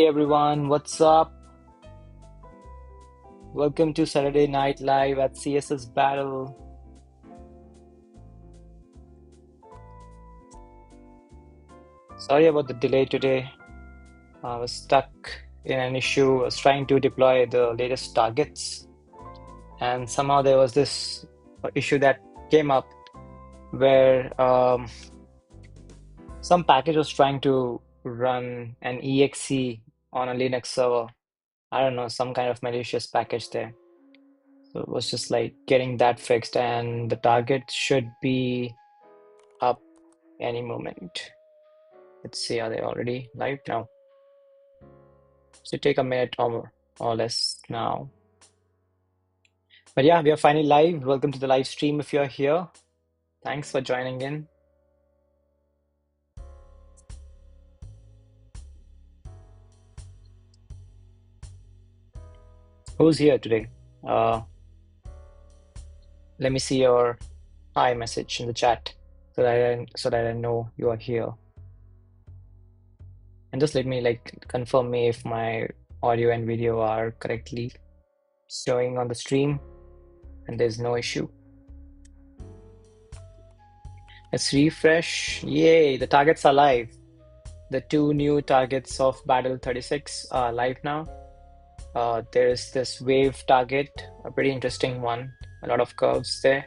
Hey everyone, what's up? Welcome to Saturday Night Live at CSSBattle. Sorry about the delay today. I was stuck in an issue. I was trying to deploy the latest targets, and somehow there was this issue that came up where some package was trying to run an exe on a Linux server. I don't know, some kind of malicious package there. So it was just like getting that fixed, and the target should be up any moment. Let's see, are they already live now? So take a minute or less now. But yeah, we are finally live. Welcome to the live stream if you're here. Thanks for joining in. Who's here today? Let me see your hi message in the chat so that I know you are here. And just let me confirm me if my audio and video are correctly showing on the stream and there's no issue. Let's refresh. Yay, the targets are live. The two new targets of Battle 36 are live now. There's this wave target, a pretty interesting one, a lot of curves there.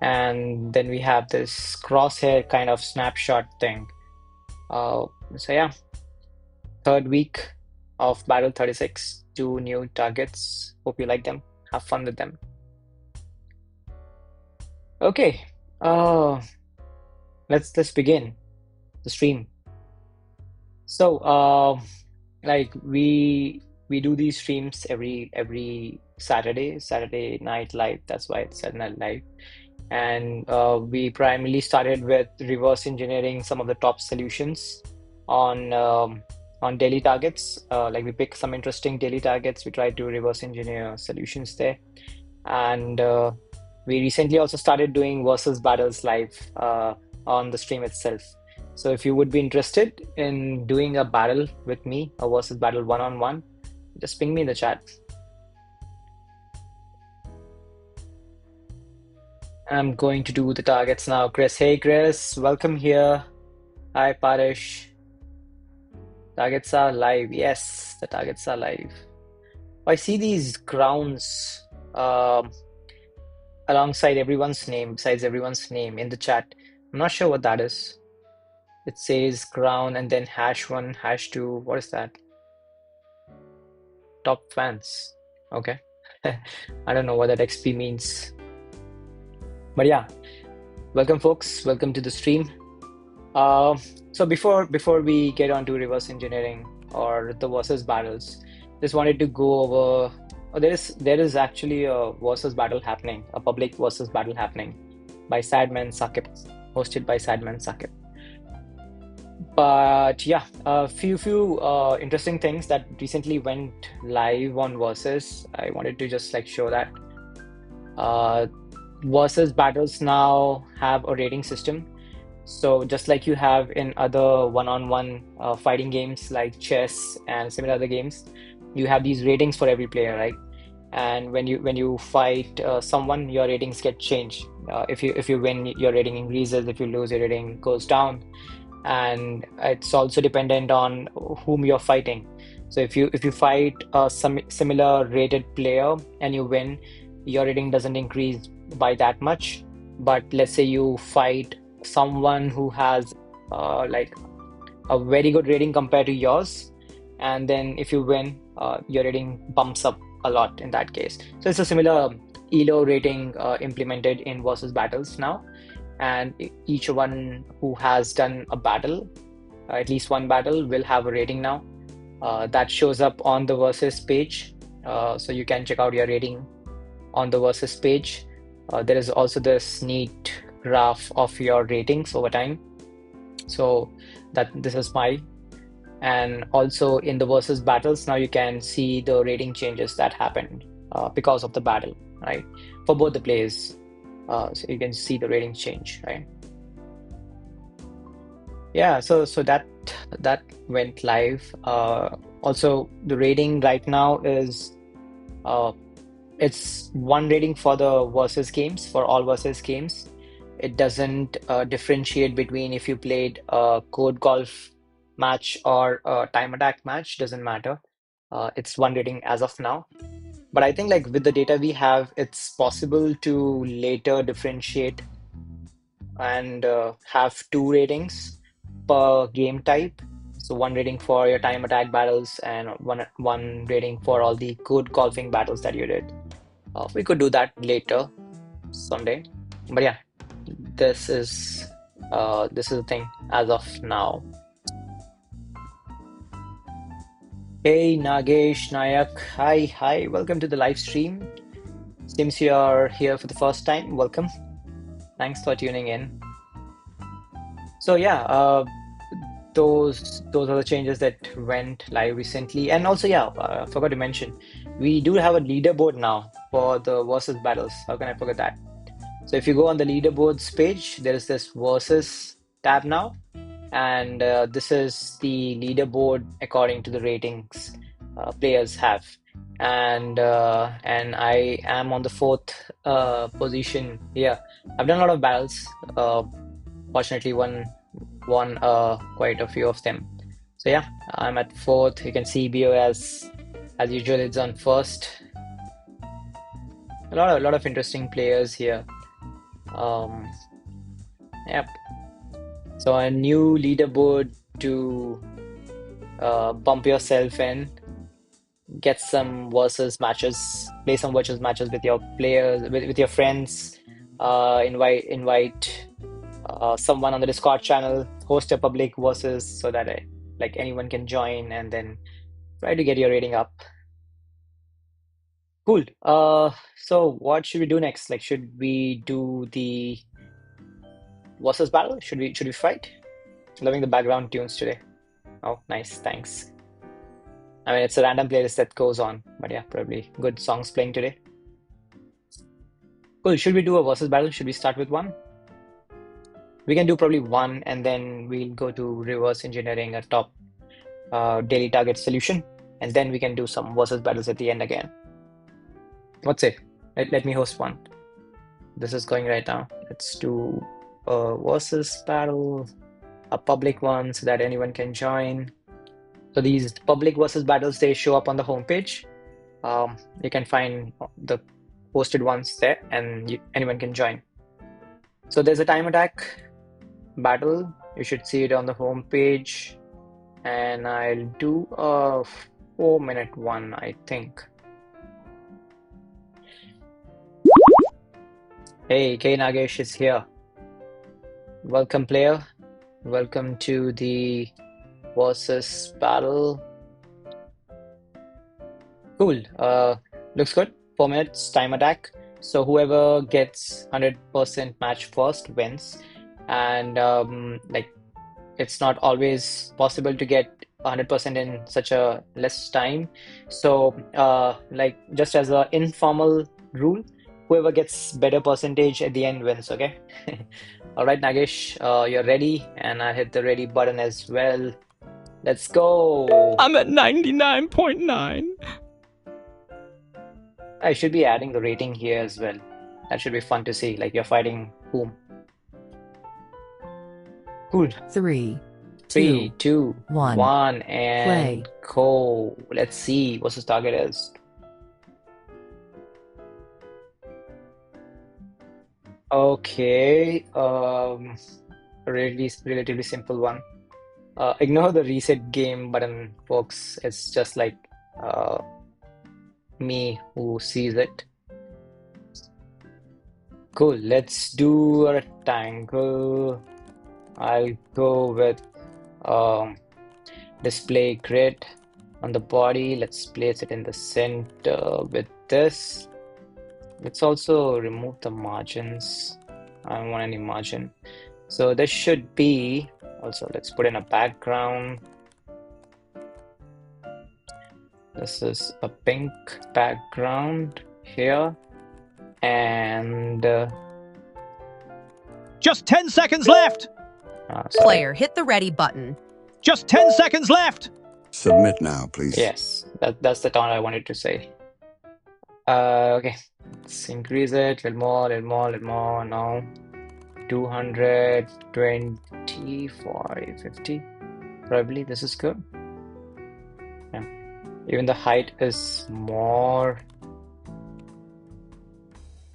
And then we have this crosshair kind of snapshot thing. So yeah, third week of Battle 36, two new targets. Hope you like them. Have fun with them. Okay, let's begin the stream. So we do these streams every Saturday Night Live. That's why it's Saturday Night Live. And we primarily started with reverse engineering some of the top solutions on daily targets. Like we pick some interesting daily targets. We try to reverse engineer solutions there. And we recently also started doing versus battles live on the stream itself. So if you would be interested in doing a battle with me, a versus battle one-on-one, just ping me in the chat. I'm going to do the targets now. Chris, hey Chris, welcome here. Hi Parish. Targets are live. Yes, the targets are live. I see these crowns alongside everyone's name, besides everyone's name in the chat. I'm not sure what that is. It says crown and then #1, #2. What is that? Top fans. Okay. I don't know what that XP means. But yeah, welcome folks. Welcome to the stream. So before we get on to reverse engineering or the versus battles, just wanted to go over. Oh, there is actually a versus battle happening, a public versus battle happening by Sadman Sakib, hosted by Sadman Sakib. But yeah, a few interesting things that recently went live on Versus. I wanted to just show that. Versus battles now have a rating system. So just like you have in other one-on-one fighting games like chess and similar other games, you have these ratings for every player, right? And when you fight someone, your ratings get changed. If you win, your rating increases. If you lose, your rating goes down. And it's also dependent on whom you're fighting. So if you fight some similar rated player and you win, your rating doesn't increase by that much. But let's say you fight someone who has like a very good rating compared to yours, and then if you win, your rating bumps up a lot in that case. So it's a similar ELO rating implemented in versus battles now. And each one who has done a battle, at least one battle, will have a rating now. That shows up on the versus page. So you can check out your rating on the versus page. There is also this neat graph of your ratings over time. So this is my. And also in the versus battles, now you can see the rating changes that happened because of the battle, right? For both the players. So you can see the rating change, right? Yeah, so that went live. Also, the rating right now is it's one rating for the versus games, for all versus games. It doesn't differentiate between if you played a code golf match or a time attack match, doesn't matter. It's one rating as of now. But I think like with the data we have, it's possible to later differentiate and have two ratings per game type. So one rating for your time attack battles and one rating for all the code golfing battles that you did. We could do that later someday. But yeah, this is the thing as of now. Hey Nagesh Nayak, hi, welcome to the live stream. Seems you're here for the first time. Welcome. Thanks for tuning in. So yeah, those are the changes that went live recently. And also, yeah, I forgot to mention, we do have a leaderboard now for the versus battles. How can I forget that? So if you go on the leaderboards page, there is this versus tab now, and this is the leaderboard according to the ratings players have. And I am on the fourth position here. I've done a lot of battles. Fortunately, won quite a few of them. So yeah, I'm at fourth. You can see BO as usual. It's on first. A lot of interesting players here. Yep. So a new leaderboard to bump yourself in, get some versus matches, play some versus matches with your players, with your friends. Invite someone on the Discord channel, host a public versus so that like anyone can join, and then try to get your rating up. Cool. So what should we do next? Like, should we do the versus battle? Should we fight? Loving the background tunes today. Oh, nice. Thanks. I mean, it's a random playlist that goes on, but yeah, probably good songs playing today. Cool. Should we do a versus battle? Should we start with one? We can do probably one, and then we'll go to reverse engineering a top daily target solution, and then we can do some versus battles at the end again. What's it? Let me host one. This is going right now. Let's do a versus battle, a public one, so that anyone can join. So these public versus battles, they show up on the homepage. You can find the posted ones there, and anyone can join. So there's a time attack battle. You should see it on the homepage, and I'll do a 4-minute one, I think. Hey, K Nagesh is here. Welcome, player. Welcome to the versus battle. Cool. Looks good. 4 minutes time attack. So whoever gets 100% match first wins. And like it's not always possible to get 100% in such a less time. So like just as an informal rule, whoever gets better percentage at the end wins, okay? All right, Nagesh, you're ready, and I hit the ready button as well. Let's go. I'm at 99.9. I should be adding the rating here as well. That should be fun to see, like you're fighting whom. Cool. 3, 3, 2, 1, 1, and play. go. Let's see what his target is. Okay, relatively simple one. Ignore the reset game button, folks. It's just like me who sees it. Cool. Let's do a rectangle. I'll go with display grid on the body. Let's place it in the center with this. Let's also remove the margins. I don't want any margin. So this should be also, let's put in a background. This is a pink background here. And just 10 seconds left. Player, hit the ready button. Just 10 seconds left. Submit now, please. Yes, that's the taunt I wanted to say. Okay, let's increase it a little more. Now 220, 40, 50. Probably this is good. Yeah. Even the height is more.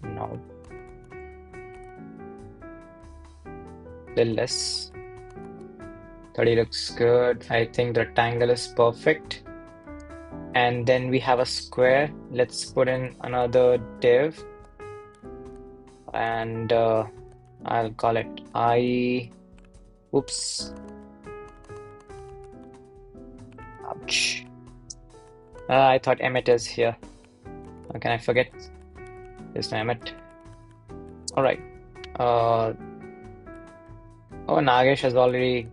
No. Little less. 30 looks good. I think the rectangle is perfect. And then we have a square. Let's put in another div. And I'll call it I. Oops. Ouch. I thought Emmet is here. How can I forget? There's no Emmet. All right. Oh, Nagesh is already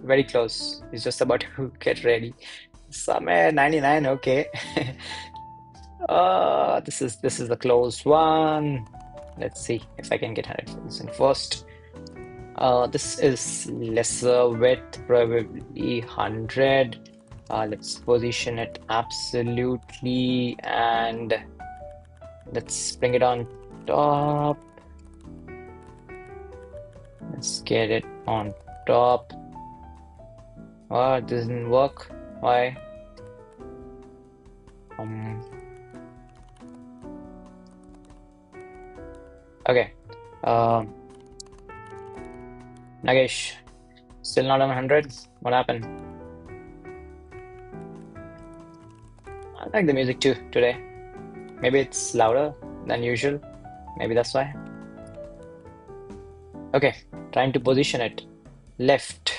very close. He's just about to get ready. Somewhere 99. Okay. This is the close one. Let's see if I can get 100% first. This is lesser width, probably 100. Let's position it absolutely, and let's bring it on top. Let's get it on top. Oh, it doesn't work. Why? Okay. Nagesh, still not on 100? What happened? I like the music too today. Maybe it's louder than usual. Maybe that's why. Okay, trying to position it. Left.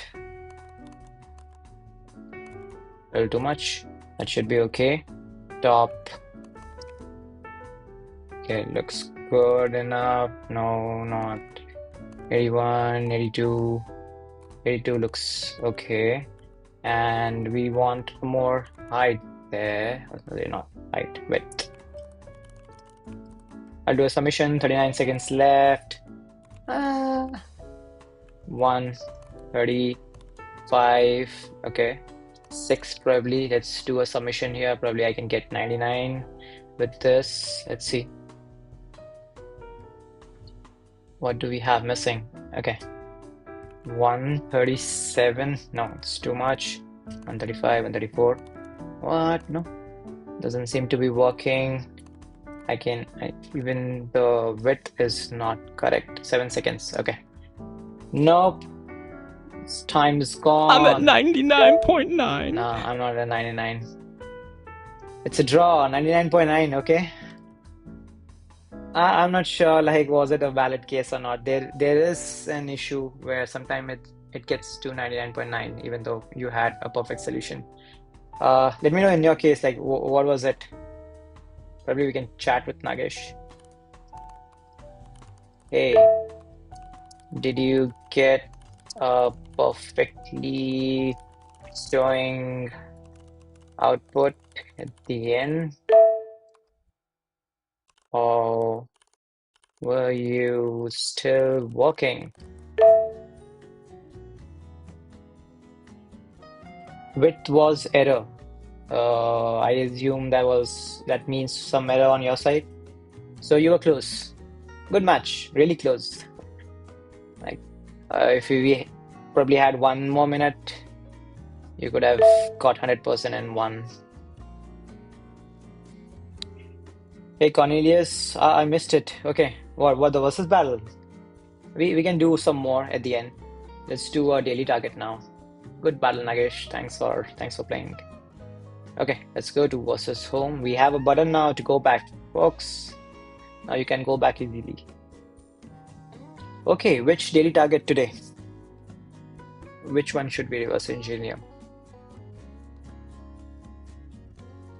A little too much. That should be okay. Top. Okay, looks good enough. No, not 81, 82. 82 looks okay. And we want more height there. Sorry, not height, width. I'll do a submission. 39 seconds left. 135. Okay. 6 probably. Let's do a submission here. Probably I can get 99 with this. Let's see. What do we have missing? Okay. 137. No, it's too much. 135, 134. What? No. Doesn't seem to be working. Even the width is not correct. 7 seconds. Okay. Nope. Time is gone. I'm at 99.9. No, I'm not at 99. It's a draw. 99.9. Okay. I'm not sure, like, was it a valid case or not. There is an issue where sometimes it gets to 99.9 even though you had a perfect solution. Let me know in your case, like, what was it? Probably we can chat with Nagesh. Hey, did you get a perfectly showing output at the end? Or were you still working? Width was error. I assume that means some error on your side. So you were close. Good match, really close. Like, if we probably had 1 more minute, you could have got 100% and won. Hey Cornelius, I missed it. Okay, what the versus battle? We can do some more at the end. Let's do a daily target now. Good battle, Nagesh. Thanks for playing. Okay, let's go to versus home. We have a button now to go back, folks. Now you can go back easily. Okay, which daily target today? Which one should we reverse engineer?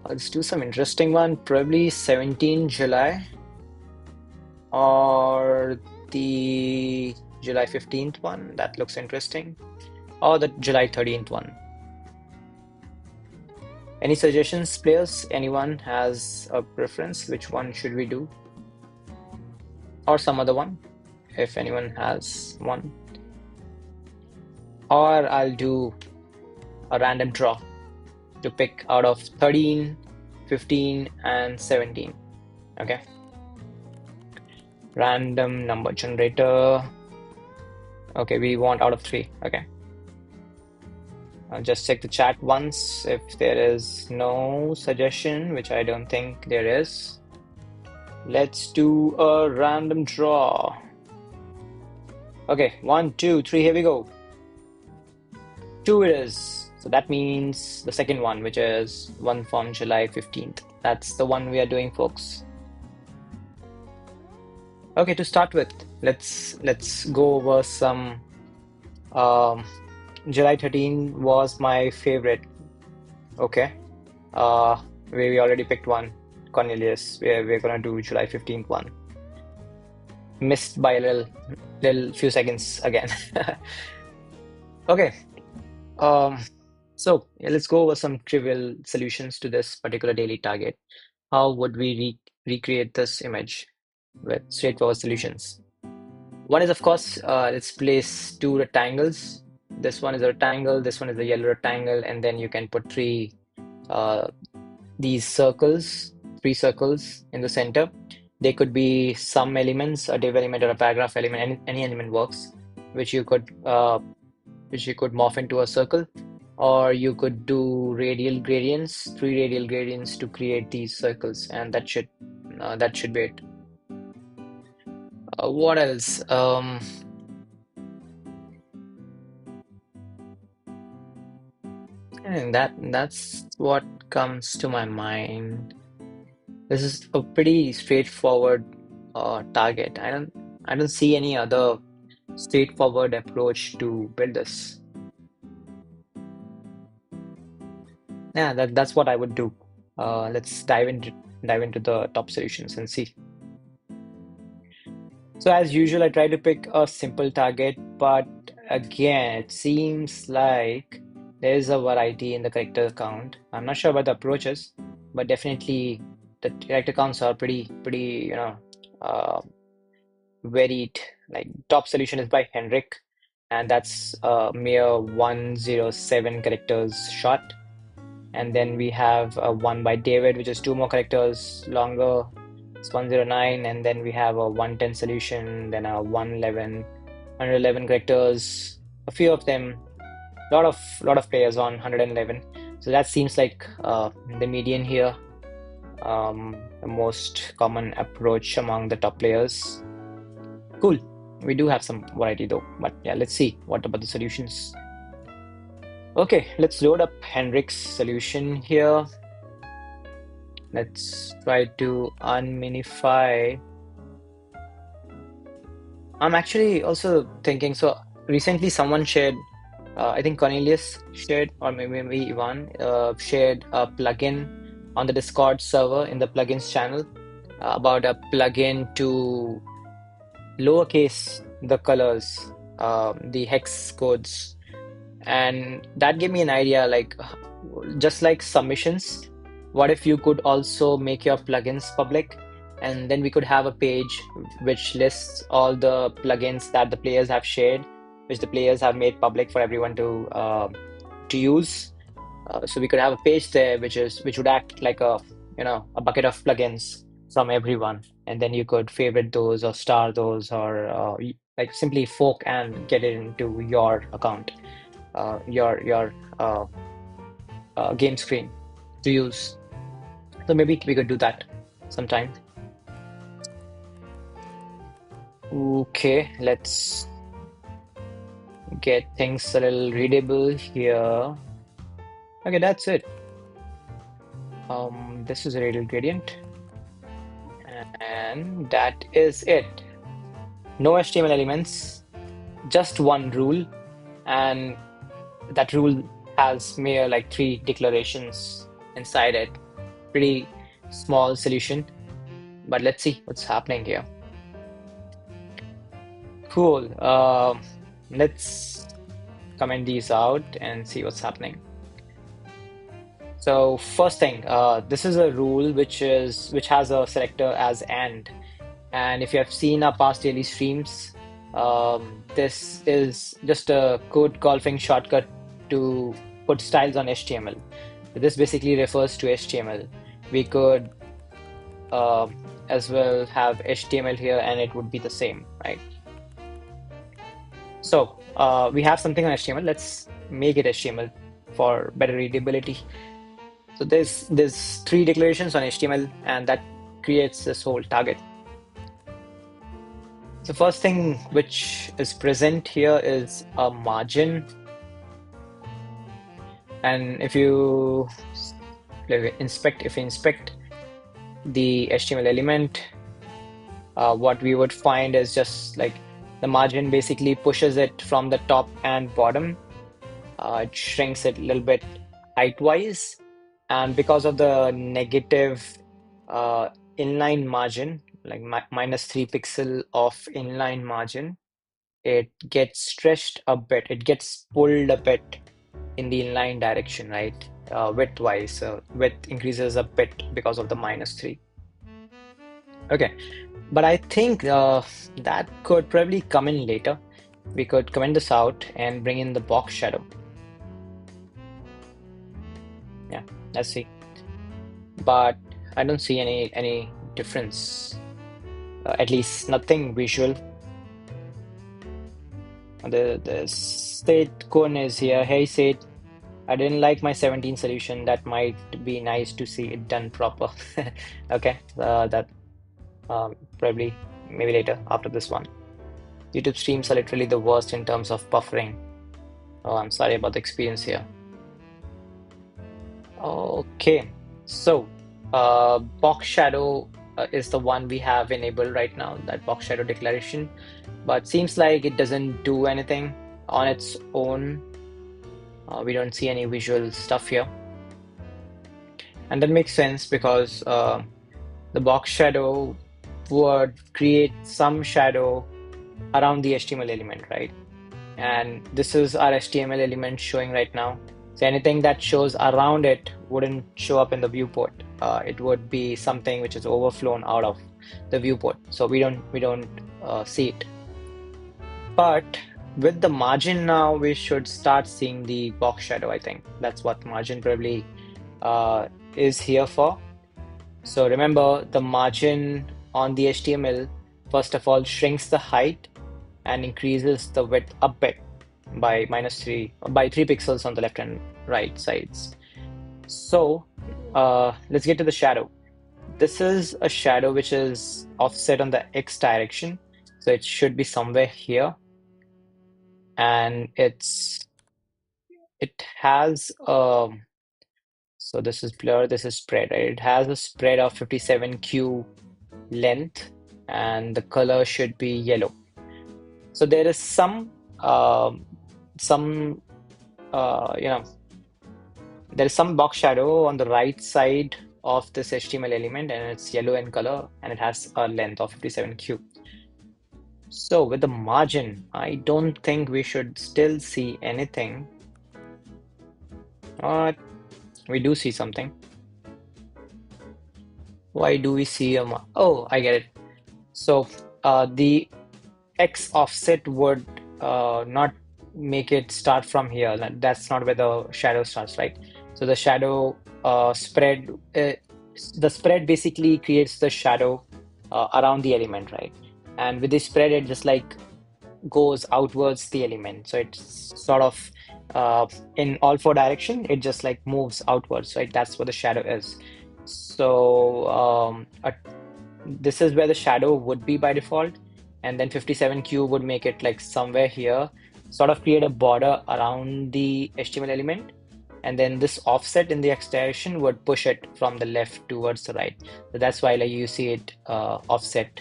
Let's do some interesting one. Probably 17 July or the July 15th one. That looks interesting. Or the July 13th one. Any suggestions, players? Anyone has a preference? Which one should we do? Or some other one, if anyone has one. Or I'll do a random draw to pick out of 13, 15, and 17. Okay. Random number generator. Okay, we want out of 3. Okay. I'll just check the chat once if there is no suggestion, which I don't think there is. Let's do a random draw. Okay, 1, 2, 3, here we go. 2 it is. So that means the second one, which is one from July 15th. That's the one we are doing, folks. Okay, to start with, let's go over some. July 13 was my favorite. Okay. We already picked one, Cornelius. We're gonna do July 15th one. Missed by a little few seconds again. Okay. So yeah, let's go over some trivial solutions to this particular daily target. How would we recreate this image with straightforward solutions? One is, of course, let's place 2 rectangles. This one is a rectangle, this one is a yellow rectangle, and then you can put these circles, 3 circles in the center. They could be some elements, a div element or a paragraph element, any element works, which you could morph into a circle, or you could do radial gradients, 3 radial gradients to create these circles, and that should be it. What else? And that's what comes to my mind. This is a pretty straightforward target. I don't see any other straightforward approach to build this. Yeah, that's what I would do. Let's dive into the top solutions and see. So as usual, I try to pick a simple target, but again, it seems like there is a variety in the character count. I'm not sure about the approaches, but definitely the character counts are pretty, uh, varied. Like top solution is by Henrik, and that's a mere 107 characters short. And then we have one by David, which is 2 more characters longer. It's 109, and then we have a 110 solution, then a 111 characters. A few of them, lot of players on 111. So that seems like the median here, the most common approach among the top players. Cool. We do have some variety though, but yeah, let's see what about the solutions. Okay, let's load up Henrik's solution here. Let's try to unminify. I'm actually also thinking, so recently someone shared, I think Cornelius shared, or maybe Ivan shared a plugin on the Discord server in the plugins channel about a plugin to lowercase the colors, the hex codes. And that gave me an idea, like just like submissions, what if you could also make your plugins public, and then we could have a page which lists all the plugins that the players have shared, which the players have made public for everyone to use. So we could have a page there which would act like a bucket of plugins from everyone, and then you could favorite those or star those, or like simply fork and get it into your account, your game screen to use. So maybe we could do that sometime. Okay, let's get things a little readable here. Okay, that's it. This is a radial gradient, and that is it. No HTML elements, just one rule, and that rule has mere like 3 declarations inside it. Pretty small solution, but let's see what's happening here. Cool. Let's comment these out and see what's happening. So first thing, this is a rule which has a selector as and if you have seen our past daily streams, this is just a code golfing shortcut to put styles on HTML. This basically refers to HTML. We could uh, as well have HTML here and it would be the same, right? So we have something on HTML. Let's make it HTML for better readability. So there's three declarations on HTML, and that creates this whole target. The first thing which is present here is a margin, and if you inspect the HTML element, what we would find is just like the margin basically pushes it from the top and bottom. It shrinks it a little bit height-wise, and because of the negative uh, inline margin, like -3 pixel of inline margin, it gets stretched a bit. It gets pulled a bit in the inline direction, right? Width-wise, so width increases a bit because of the -3. Okay, but I think that could probably come in later. We could comment this out and bring in the box shadow. Yeah, let's see. But I don't see any difference. At least nothing visual. The state cone is here. Hey State, I didn't like my 17 solution. That might be nice to see it done proper. Okay, that probably maybe later after this one. YouTube streams are literally the worst in terms of buffering. Oh, I'm sorry about the experience here. Okay, so box shadow is the one we have enabled right now, that box shadow declaration, but seems like it doesn't do anything on its own. We don't see any visual stuff here, and that makes sense because the box shadow would create some shadow around the HTML element, right? And this is our HTML element showing right now. So anything that shows around it wouldn't show up in the viewport. It would be something which is overflown out of the viewport. So we don't see it. But with the margin now, we should start seeing the box shadow. I think that's what margin probably is here for. So remember, the margin on the HTML first of all shrinks the height and increases the width a bit by -3 pixels on the left and right sides. So let's get to the shadow. This is a shadow which is offset on the X direction, so it should be somewhere here, and it has so this is blur, this is spread, right? It has a spread of 57q length, and the color should be yellow. So there is some there is some box shadow on the right side of this HTML element, and it's yellow in color, and it has a length of 57q. So with the margin, I don't think we should still see anything. But we do see something. Why do we see a oh, I get it. So the X offset would not make it start from here. That's not where the shadow starts, right? So the shadow spread, the spread basically creates the shadow around the element, right? And with the spread, it just like goes outwards the element. So it's sort of in all four direction, it just like moves outwards, right? That's what the shadow is. So this is where the shadow would be by default, and then 57q would make it like somewhere here, sort of create a border around the HTML element, and then this offset in the X direction would push it from the left towards the right. So that's why like you see it offset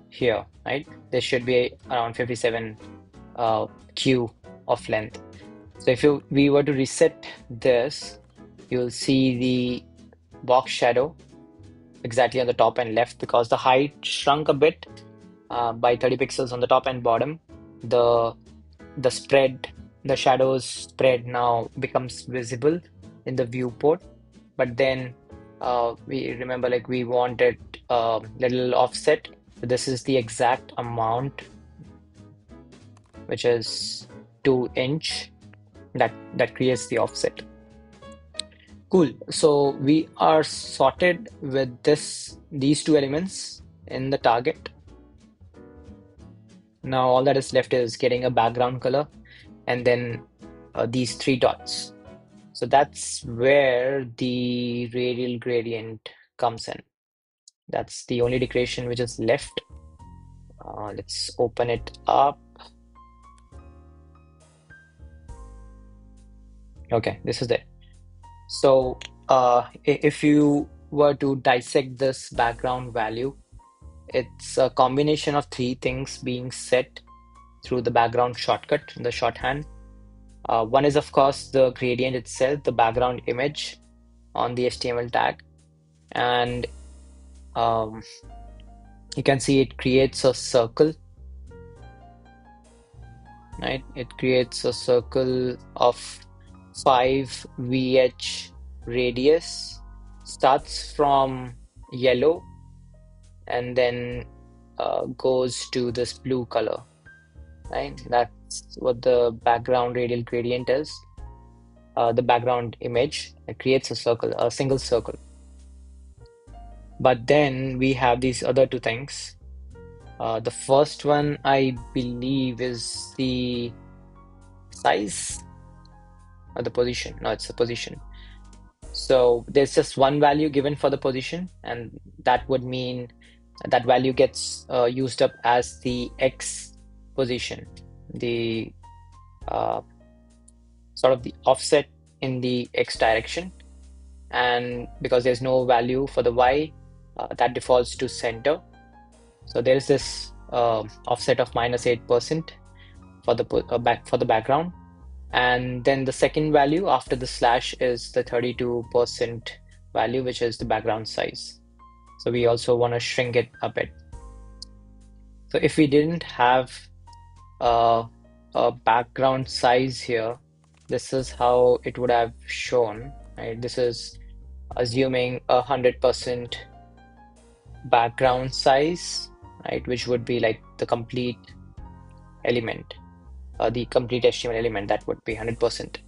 here, right? There should be around 57 q of length. So if we were to reset this, you'll see the box shadow exactly on the top and left because the height shrunk a bit by 30 pixels on the top and bottom. The spread, the shadows spread now becomes visible in the viewport, but then we remember like we wanted little offset. So this is the exact amount, which is 2 inch. that creates the offset. Cool. So we are sorted with these two elements in the target. Now all that is left is getting a background color and then these three dots. So that's where the radial gradient comes in. That's the only decoration which is left. Let's open it up. Okay, this is it. So if you were to dissect this background value, it's a combination of three things being set through the background shortcut in the shorthand. One is, of course, the gradient itself, the background image on the HTML tag. And you can see it creates a circle, right? It creates a circle of 5 VH radius, starts from yellow and then goes to this blue color, right? That's what the background radial gradient is. The background image, it creates a circle, a single circle. But then we have these other two things. The first one, I believe, is the size or the position. No, it's the position. So there's just one value given for the position, and that would mean that value gets used up as the X position, the sort of the offset in the X direction. And because there's no value for the Y, that defaults to center. So there's this offset of -8% for the background. And then the second value after the slash is the 32% value, which is the background size. So we also want to shrink it a bit. So if we didn't have a background size here, this is how it would have shown, right? This is assuming 100% background size, right? Which would be like the complete element, the complete HTML element, that would be 100%.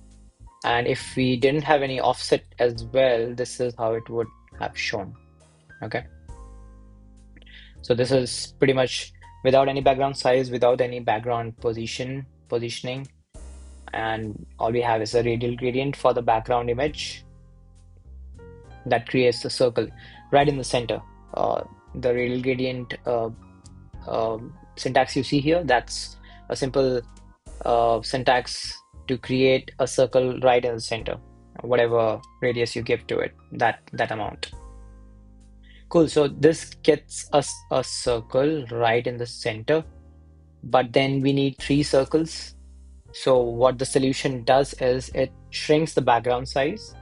And if we didn't have any offset as well, this is how it would have shown. Okay. So this is pretty much without any background size, without any background positioning, and all we have is a radial gradient for the background image that creates the circle right in the center. The radial gradient syntax you see here, that's a simple syntax to create a circle right in the center, whatever radius you give to it, that amount. Cool. So this gets us a circle right in the center, but then we need 3 circles. So what the solution does is it shrinks the background size.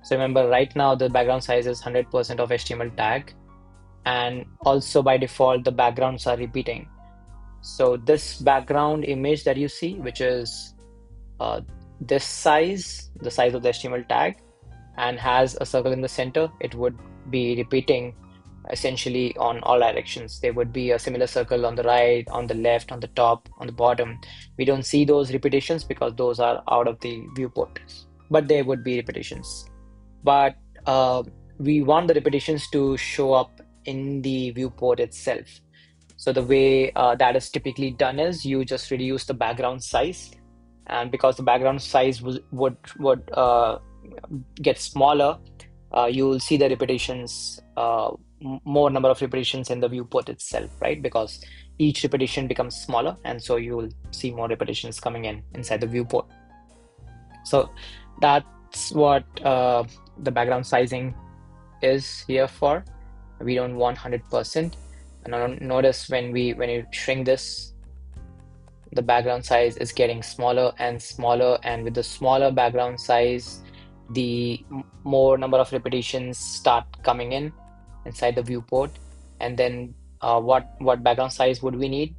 So remember, right now the background size is 100% of HTML tag, and also by default the backgrounds are repeating. So this background image that you see, which is this size, the size of the HTML tag, and has a circle in the center, it would be repeating essentially on all directions. There would be a similar circle on the right, on the left, on the top, on the bottom. We don't see those repetitions because those are out of the viewport, but there would be repetitions. But we want the repetitions to show up in the viewport itself. So the way that is typically done is you just reduce the background size, and because the background size would get smaller, you'll see the repetitions, more number of repetitions in the viewport itself, right? Because each repetition becomes smaller, and so you'll see more repetitions coming inside the viewport. So that's what the background sizing is here for. We don't want 100%. And notice when you shrink this, the background size is getting smaller and smaller, and with the smaller background size, the more number of repetitions start coming inside the viewport. And then what background size would we need?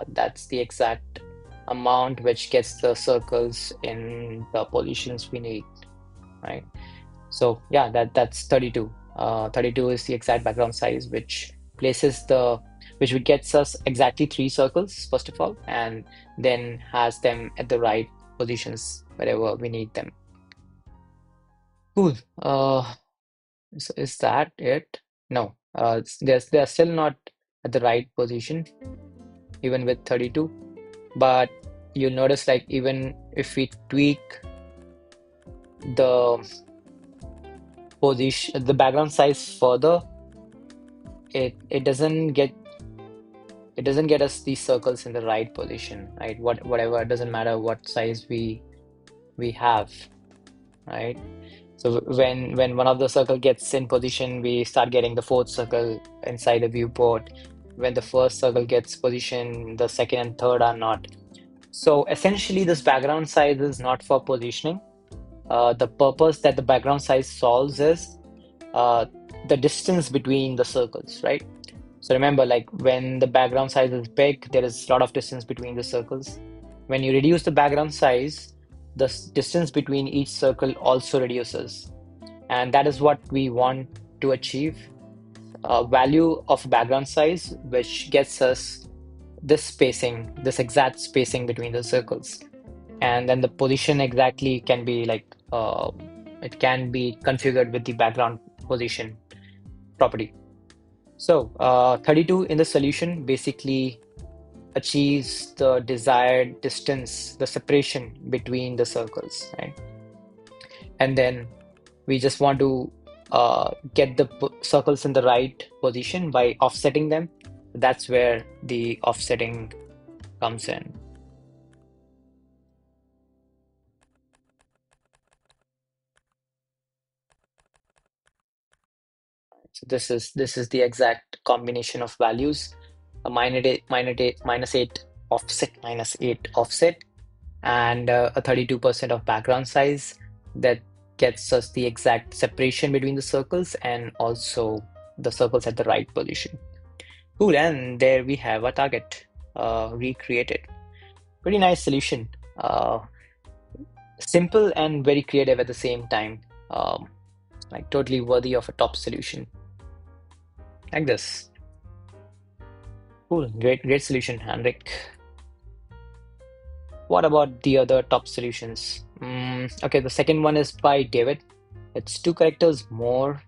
That's the exact amount which gets the circles in the positions we need, right? So yeah, that's 32. 32 is the exact background size, which gets us exactly 3 circles first of all, and then has them at the right positions wherever we need them. Cool. Is that it? No. They're still not at the right position, even with 32. But you'll notice, like, even if we tweak the position, the background size further, it doesn't get us these circles in the right position, right? Whatever, it doesn't matter what size we have, right? So when one of the circle gets in position, we start getting the fourth circle inside the viewport. When the first circle gets position, the second and third are not. So essentially, this background size is not for positioning. The purpose that the background size solves is uh, the distance between the circles, right? So remember, like when the background size is big, there is a lot of distance between the circles. When you reduce the background size, the distance between each circle also reduces. And that is what we want to achieve. A value of background size, which gets us this spacing, this exact spacing between the circles. And then the position exactly can be like, it can be configured with the background position property. So 32 in the solution basically achieves the desired distance, the separation between the circles, right? And then we just want to get the circles in the right position by offsetting them. That's where the offsetting comes in. So this is the exact combination of values: a -8 offset, -8 offset, and a 32% of background size that gets us the exact separation between the circles and also the circles at the right position. Cool, and there we have a target recreated. Pretty nice solution. Simple and very creative at the same time. Like totally worthy of a top solution. Like this. Cool, great solution, Henrik. What about the other top solutions? Okay, the second one is by David. It's two characters more.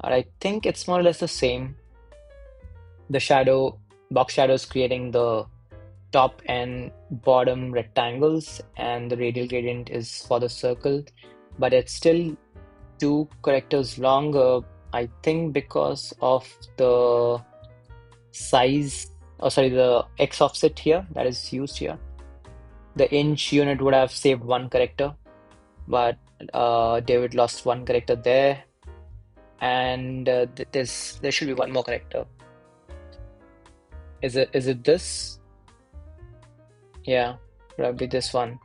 I think it's more or less the same. The box shadows creating the top and bottom rectangles, and the radial gradient is for the circle, but it's still two characters longer, I think because of the size, oh sorry, the X offset here that is used here. The inch unit would have saved one character, but David lost one character there, and there should be one more character. Is it this? Yeah, probably this one.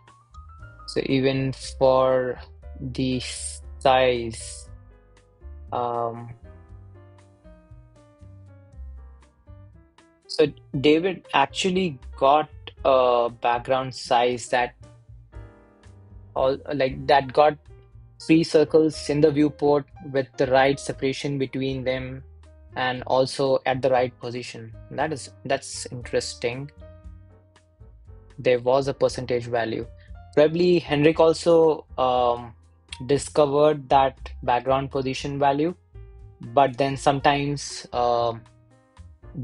So even for the size, um, so David actually got a background size that all like that got three circles in the viewport with the right separation between them and also at the right position. That's interesting. There was a percentage value. Probably Henrik also discovered that background position value, but then sometimes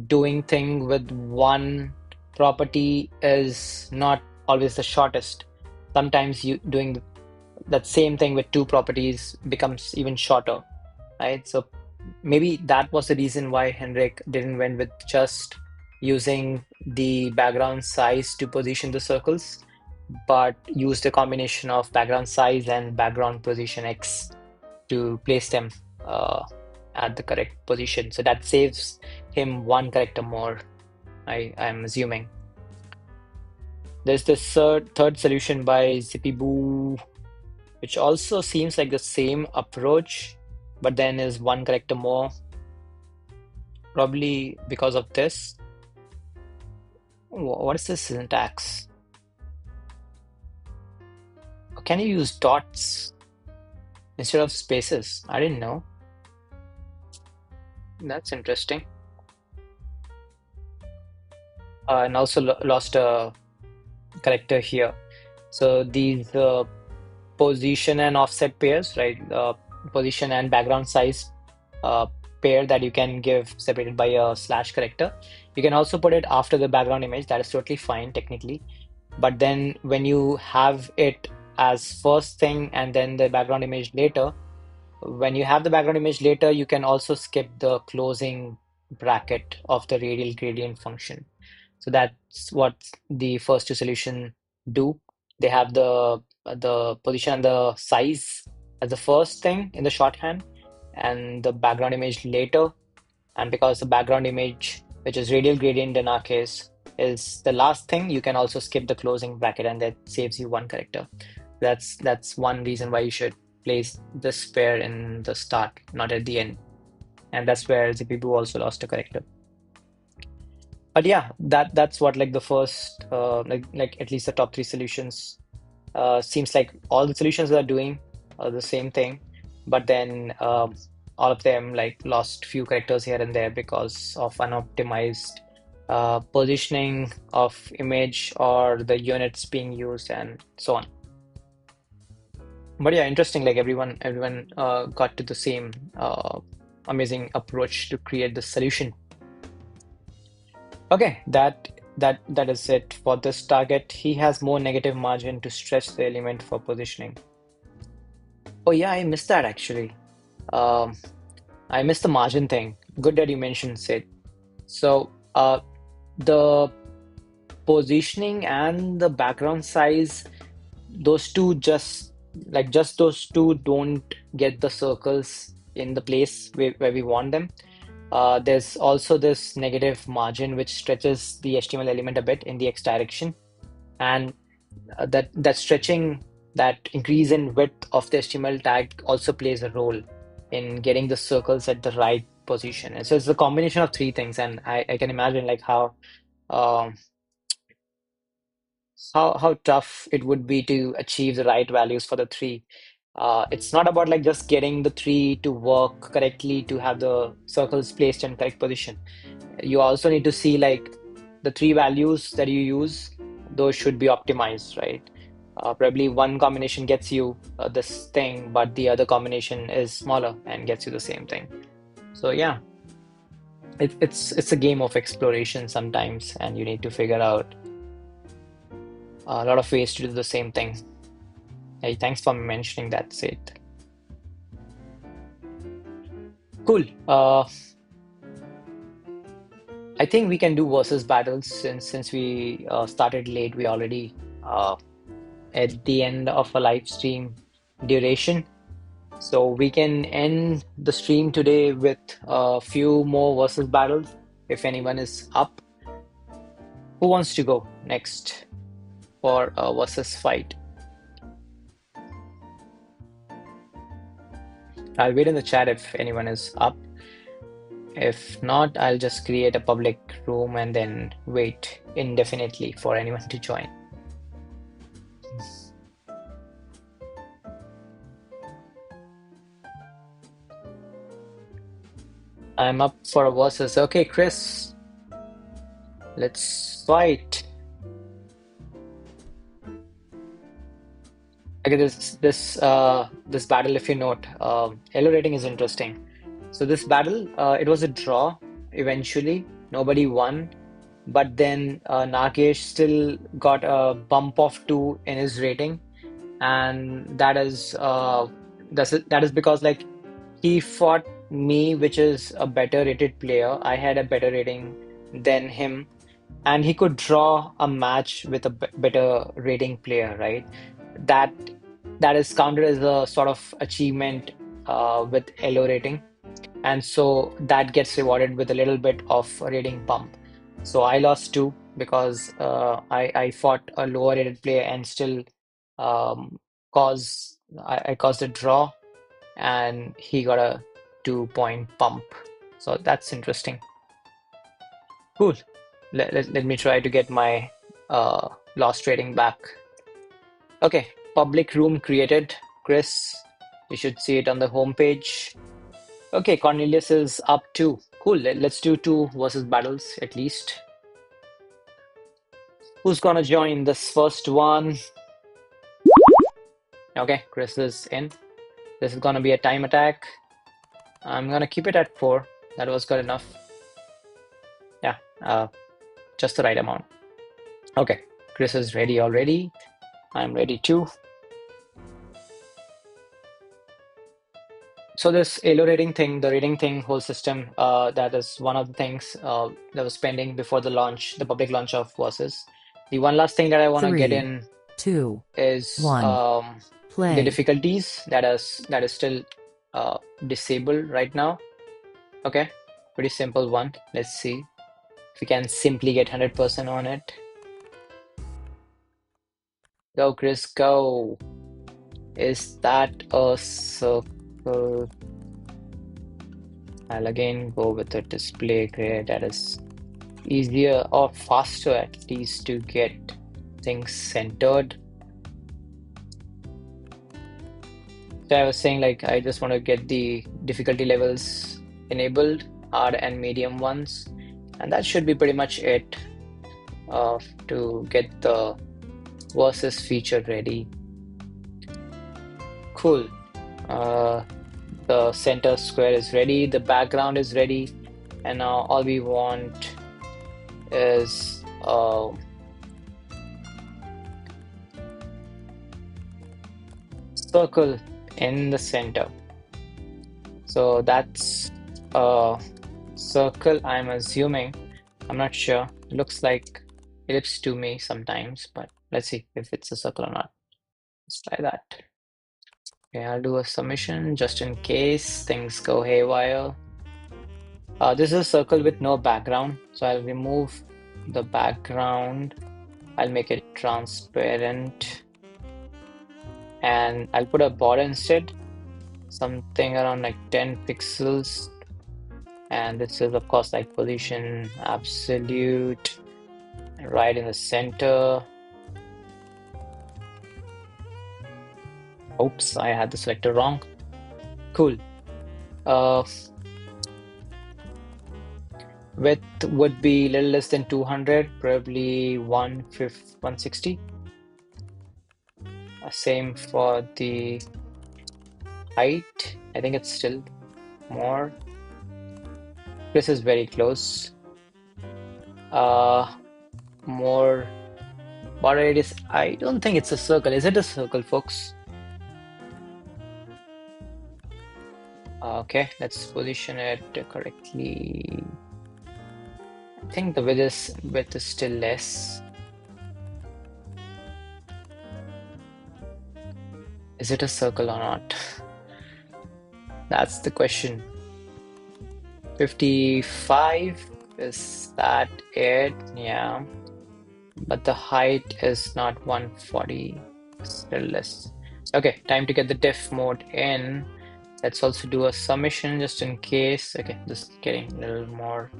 doing thing with one property is not always the shortest. Sometimes you doing that same thing with two properties becomes even shorter, right? So maybe that was the reason why Henrik didn't went with just using the background size to position the circles, but used a combination of background size and background position X to place them uh, at the correct position. So that saves him one character more, I'm assuming. There's this third solution by Zippyboo, which also seems like the same approach, but then is one character more, probably because of this. What is this syntax? Can you use dots instead of spaces? I didn't know. That's interesting. And also lost a character here. So these position and offset pairs, right? Position and background size uh, pair that you can give separated by a slash character. You can also put it after the background image. That is totally fine technically. But then when you have it as first thing and then the background image later, when you have the background image later, you can also skip the closing bracket of the radial gradient function. So that's what the first two solution do. They have the position and the size as the first thing in the shorthand and the background image later. And because the background image, which is radial gradient in our case, is the last thing, you can also skip the closing bracket and that saves you one character. That's one reason why you should place this pair in the start, not at the end. And that's where Zipibu also lost a character. But yeah, that's what like the first like at least the top three solutions seems like all the solutions are doing the same thing, but then all of them like lost few characters here and there because of unoptimized positioning of image or the units being used and so on. But yeah, interesting. Like everyone got to the same amazing approach to create the solution. Okay, that is it for this target. He has more negative margin to stretch the element for positioning. Oh yeah, I missed that actually. Um, I missed the margin thing. Good that you mentioned Sid. So the positioning and the background size, those two just those two don't get the circles in the place where we want them. There's also this negative margin which stretches the HTML element a bit in the X direction, and that stretching, that increase in width of the HTML tag also plays a role in getting the circles at the right position. And so it's a combination of three things, and I can imagine like um, how tough it would be to achieve the right values for the three. It's not about like just getting the three to work correctly to have the circles placed in correct position. You also need to see like the three values that you use, those should be optimized, right? Probably one combination gets you this thing, but the other combination is smaller and gets you the same thing. So yeah, it's a game of exploration sometimes, and you need to figure out a lot of ways to do the same thing. Hey, thanks for mentioning that, Sid. Cool. I think we can do versus battles since we started late. We already at the end of a live stream duration. So we can end the stream today with a few more versus battles if anyone is up. Who wants to go next for a versus fight? I'll wait in the chat if anyone is up. If not, I'll just create a public room and then wait indefinitely for anyone to join. I'm up for a versus. Okay, Chris, let's fight. Okay, this battle, if you note, elo rating is interesting. So this battle, it was a draw eventually. Nobody won, but then Nagesh still got a bump of 2 in his rating, and that is because like he fought me, which is a better rated player. I had a better rating than him, and he could draw a match with a better rating player, right? That that is counted as a sort of achievement with elo rating, and so that gets rewarded with a little bit of a rating bump. So I lost two because I fought a lower rated player and still um, I caused a draw, and he got a 2 point bump. So that's interesting. Cool. Let me try to get my lost rating back. Okay, public room created. Chris, you should see it on the home page. Okay, Cornelius is up too. Cool. Let's do two versus battles at least. Who's gonna join this first one? Okay, Chris is in. This is gonna be a time attack. I'm gonna keep it at 4. That was good enough. Yeah, just the right amount. Okay, Chris is ready already. I'm ready too. So this Elo rating thing, the rating thing, whole system, that is one of the things that was pending before the launch, the public launch of Versus. The one last thing that I want to get 3, in 2, is 1. the Play. difficulties that is still disabled right now. Okay, pretty simple one. Let's see if we can simply get 100% on it. Go, Chris, go. Is that a circle? I'll again go with a display grid that is easier or faster at least to get things centered. So I was saying, like, I just want to get the difficulty levels enabled, hard and medium ones, and that should be pretty much it to get the versus feature ready. Cool. The center square is ready, the background is ready, and now all we want is circle in the center. So that's a circle, I'm assuming. I'm not sure. It looks like ellipse to me sometimes, but let's see if it's a circle or not. Let's try that. Okay, I'll do a submission just in case things go haywire. This is a circle with no background, so I'll remove the background. I'll make it transparent, and I'll put a border instead, something around like 10 pixels. And this is, of course, like position absolute, right in the center. Oops, I had the selector wrong. Cool. Width would be a little less than 200, probably 160. Same for the height. I think it's still more. This is very close. More border radius. I don't think it's a circle. Is it a circle, folks? Okay, let's position it correctly. I think the width is still less. Is it a circle or not? That's the question. 55, is that it? Yeah. But the height is not 140, still less. Okay, time to get the diff mode in. Let's also do a submission just in case. Okay, just getting a little more.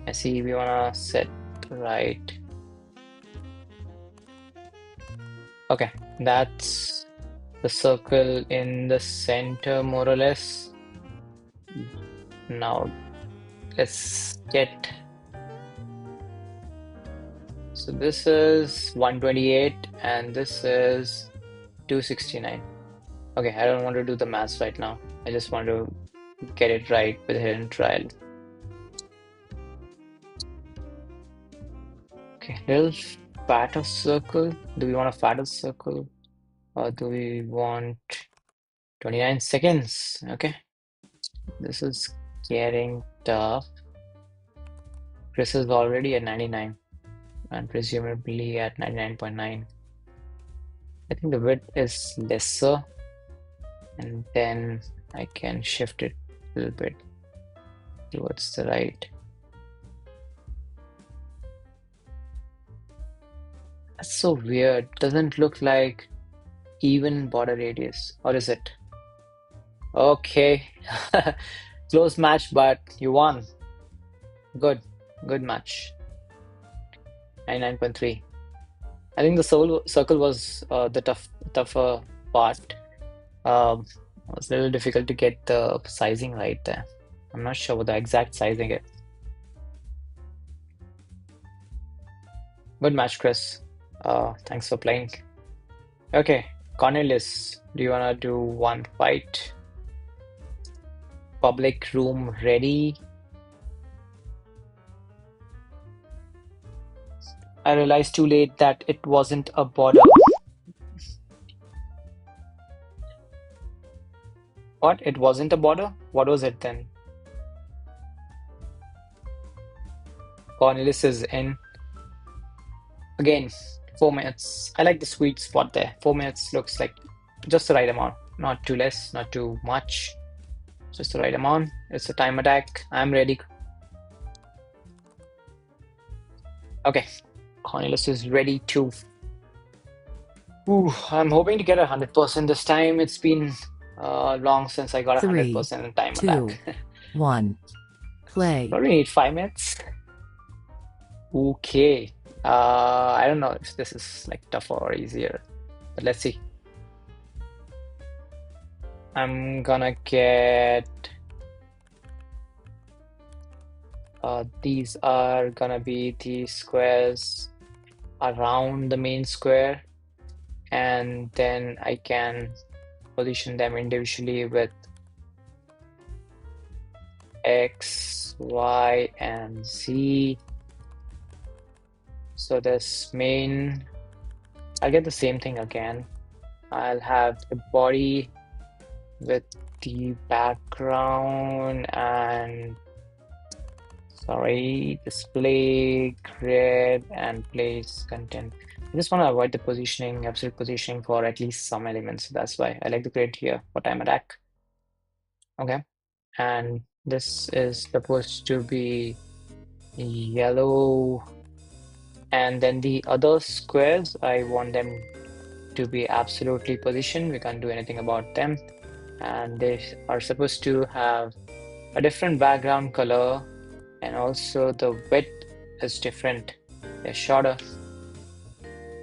I see we wanna set right. Okay, that's the circle in the center more or less. Now let's get, so this is 128 and this is 269. Okay, I don't want to do the maths right now. I just want to get it right with hidden trial. Okay, little fatter circle. Do we want a fatter circle or do we want 29 seconds? Okay, this is getting tough. Chris is already at 99 and presumably at 99.9. I think the width is lesser, and then I can shift it a little bit towards the right. That's so weird. Doesn't look like even border radius, or is it? Okay, close match, but you won. Good, good match. 99.3. I think the circle was the tougher part. It was a little difficult to get the sizing right there. I'm not sure what the exact sizing is. Good match, Chris. Thanks for playing. Okay, Cornelis, do you wanna do one fight? Public room ready. I realized too late that it wasn't a border. What? It wasn't a border? What was it then? Cornelis is in. Again, 4 minutes. I like the sweet spot there. 4 minutes looks like just the right amount. Not too less, not too much. Just the right amount. It's a time attack. I'm ready. Okay. Cornelius is ready to. Ooh, I'm hoping to get 100% this time. It's been long since I got 100% in time 2, attack. 1. Play. Probably need 5 minutes. Okay. I don't know if this is like tougher or easier, but let's see. I'm gonna get these are gonna be the squares around the main square, and then I can position them individually with X, Y, and Z. So this main, I'll get the same thing again. I'll have the body with the background and sorry, display grid and place content. I just want to avoid the positioning, absolute positioning for at least some elements. That's why I like the grid here for time attack. Okay, and this is supposed to be yellow, and then the other squares, I want them to be absolutely positioned. We can't do anything about them, and they are supposed to have a different background color, and also the width is different. They're shorter.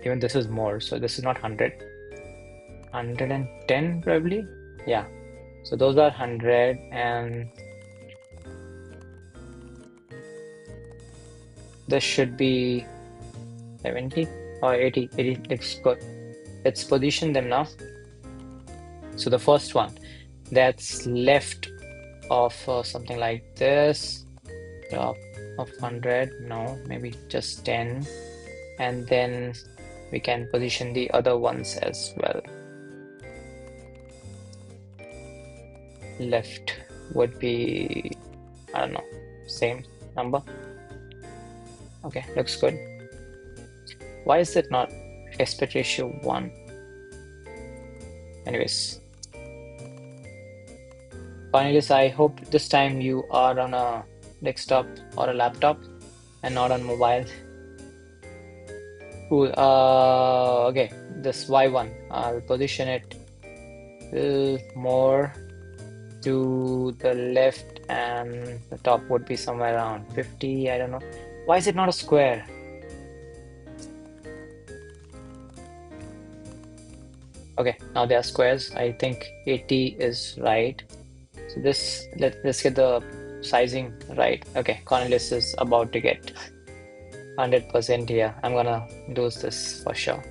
Even this is more, so this is not 100. 110 probably. Yeah, so those are 100, and this should be 70 or 80. 80 looks good. Let's position them now. So the first one that's left of something like this, top of 100, no, maybe just 10, and then we can position the other ones as well. Left would be, I don't know, same number. Okay, looks good. Why is it not aspect ratio 1? Anyways, Cornelius, I hope this time you are on a desktop or a laptop and not on mobile. Cool. Okay, this Y1, I'll position it a little more to the left, and the top would be somewhere around 50. I don't know. Why is it not a square? Okay, now they are squares. I think 80 is right. So this, let's get the sizing right. Okay, Cornelius is about to get 100% here. I'm gonna do this for sure.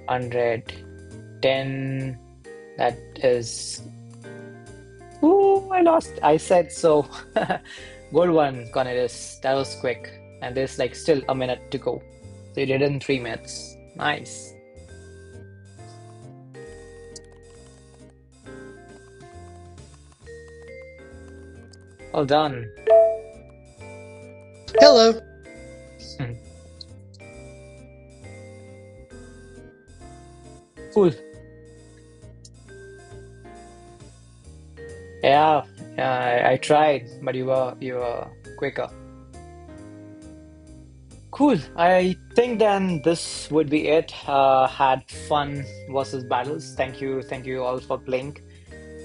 110. That is. Ooh, I lost. I said so. Good one, Cornelius. That was quick. And there's like still a minute to go. So you did it in 3 minutes. Nice. Well done. Hello. Cool. Yeah, I tried, but you were quicker. Cool. I think then this would be it. Had fun versus battles. Thank you all for playing,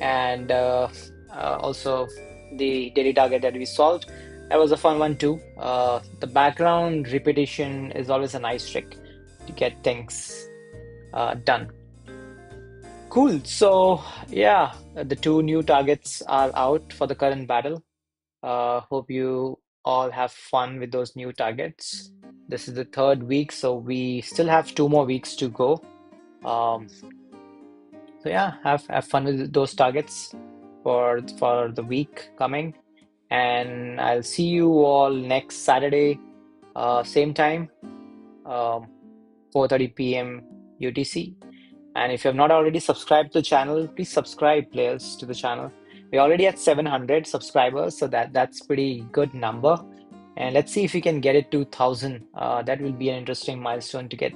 and also the daily target that we solved. That was a fun one too. The background repetition is always a nice trick to get things done. Cool. So yeah, the two new targets are out for the current battle. Hope you all have fun with those new targets. This is the third week, so we still have 2 more weeks to go. Um, so yeah, have fun with those targets for the week coming, and I'll see you all next Saturday, same time, um, 4:30 p.m. UTC. And if you have not already subscribed to the channel, please subscribe, players, to the channel. We're already at 700 subscribers, so that's pretty good number. And let's see if we can get it to 1,000. That will be an interesting milestone to get.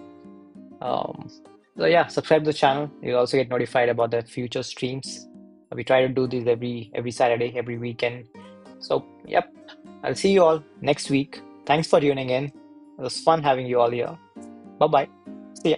Um, so yeah, subscribe to the channel. You'll also get notified about the future streams. We try to do these every Saturday, every weekend. So yep, I'll see you all next week. Thanks for tuning in. It was fun having you all here. Bye bye. See ya.